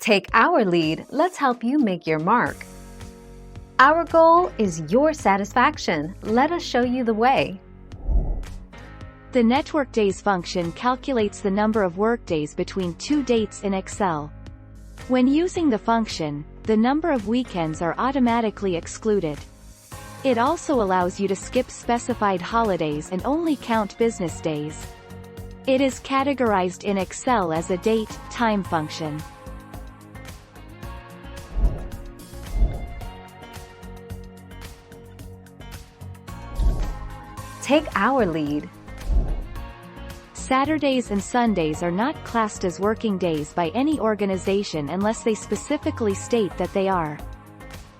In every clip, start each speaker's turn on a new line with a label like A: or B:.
A: Take our lead, let's help you make your mark. Our goal is your satisfaction. Let us show you the way.
B: The network days function calculates the number of workdays between two dates in Excel. When using the function, the number of weekends are automatically excluded. It also allows you to skip specified holidays and only count business days. It is categorized in Excel as a date-time function.
A: Take our lead.
B: Saturdays and Sundays are not classed as working days by any organization unless they specifically state that they are.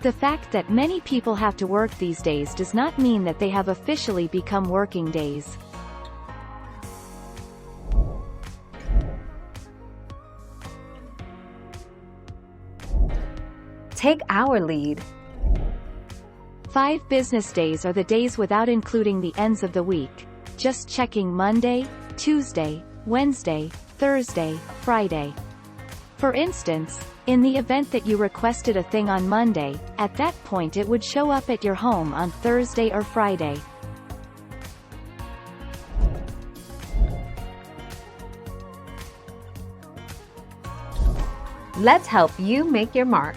B: The fact that many people have to work these days does not mean that they have officially become working days.
A: Take our lead.
B: 5 business days are the days without including the ends of the week, just checking Monday, Tuesday, Wednesday, Thursday, Friday. For instance, in the event that you requested a thing on Monday, at that point it would show up at your home on Thursday or Friday.
A: Let's help you make your mark.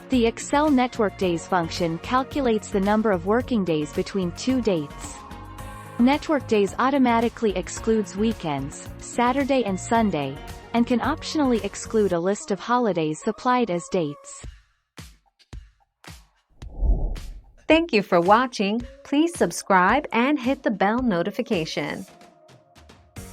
B: The Excel Network Days function calculates the number of working days between two dates. Network Days automatically excludes weekends, Saturday and Sunday, and can optionally exclude a list of holidays supplied as dates.
A: Thank you for watching. Please subscribe and hit the bell notification.